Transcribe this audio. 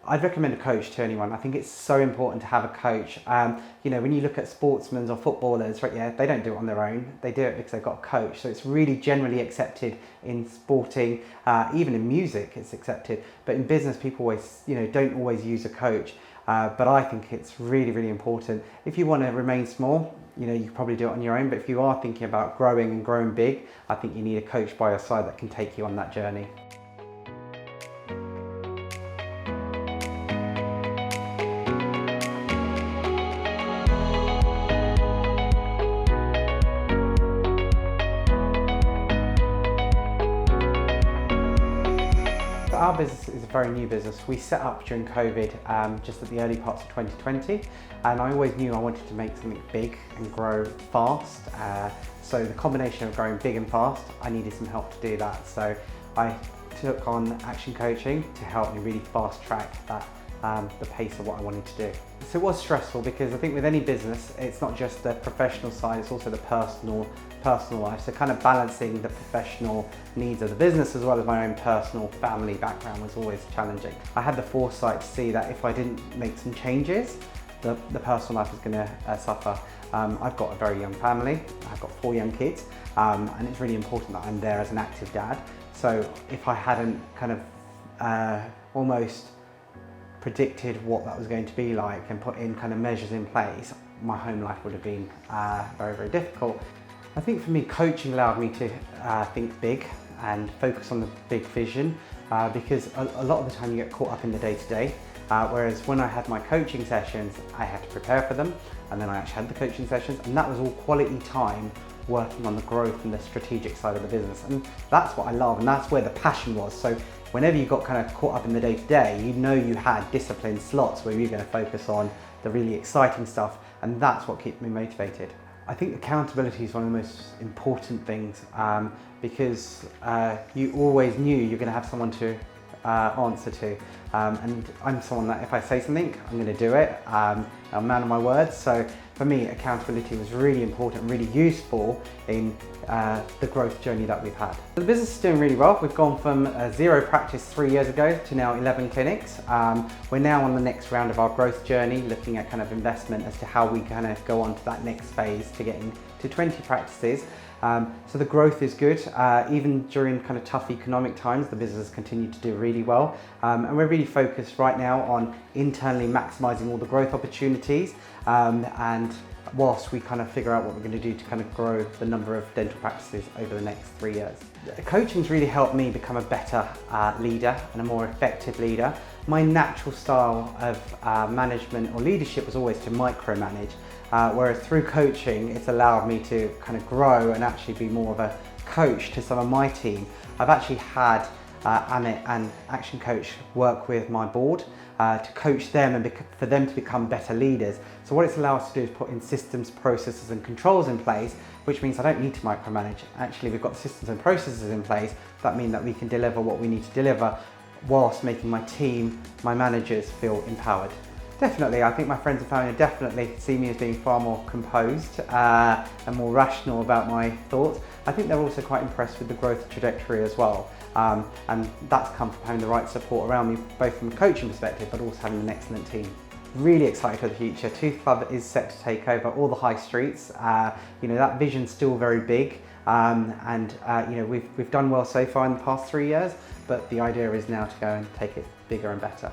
I'd recommend a coach to anyone. I think it's so important to have a coach. When you look at sportsmen or footballers, right, yeah, they don't do it on their own. They do it because they've got a coach. So it's really generally accepted in sporting, even in music, it's accepted. But in business, people always, don't always use a coach. But I think it's really, really important. If you want to remain small, you can probably do it on your own. But if you are thinking about growing and growing big, I think you need a coach by your side that can take you on that journey. Our business is a very new business. We set up during COVID, just at the early parts of 2020, and I always knew I wanted to make something big and grow fast. So the combination of growing big and fast, I needed some help to do that. So I took on Action Coaching to help me really fast track that, the pace of what I wanted to do. So it was stressful because I think with any business, it's not just the professional side, it's also the personal life. So kind of balancing the professional needs of the business as well as my own personal family background was always challenging. I had the foresight to see that if I didn't make some changes, the personal life was going to suffer. I've got a very young family, I've got 4 young kids, and it's really important that I'm there as an active dad. So if I hadn't kind of almost predicted what that was going to be like and put in kind of measures in place, my home life would have been very, very difficult. I think for me, coaching allowed me to think big and focus on the big vision because a lot of the time you get caught up in the day-to-day, whereas when I had my coaching sessions, I had to prepare for them, and then I actually had the coaching sessions, and that was all quality time working on the growth and the strategic side of the business. And that's what I love, and that's where the passion was. So whenever you got kind of caught up in the day-to-day, you had disciplined slots where you're going to focus on the really exciting stuff, and that's what keeps me motivated. I think accountability is one of the most important things because you always knew you're going to have someone to answer to. And I'm someone that if I say something, I'm going to do it. I'm a man of my word. So for me, accountability was really important, really useful in the growth journey that we've had. The business is doing really well. We've gone from 0 practice 3 years ago to now 11 clinics. We're now on the next round of our growth journey, looking at kind of investment as to how we kind of go on to that next phase to getting to 20 practices. So the growth is good. Even during kind of tough economic times, the business has continued to do really well. And we're really focused right now on internally maximizing all the growth opportunities. And whilst we kind of figure out what we're going to do to kind of grow the number of dental practices over the next 3 years. Coaching's really helped me become a better leader and a more effective leader. My natural style of management or leadership was always to micromanage. Whereas through coaching, it's allowed me to kind of grow and actually be more of a coach to some of my team. I've actually had Amit and Action Coach work with my board to coach them and for them to become better leaders. So what it's allowed us to do is put in systems, processes and controls in place, which means I don't need to micromanage. Actually, we've got systems and processes in place that mean that we can deliver what we need to deliver whilst making my team, my managers feel empowered. Definitely, I think my friends and family definitely see me as being far more composed and more rational about my thoughts. I think they're also quite impressed with the growth trajectory as well. And that's come from having the right support around me, both from a coaching perspective, but also having an excellent team. Really excited for the future. Tooth Club is set to take over all the high streets. That vision's still very big. We've done well so far in the past 3 years, but the idea is now to go and take it bigger and better.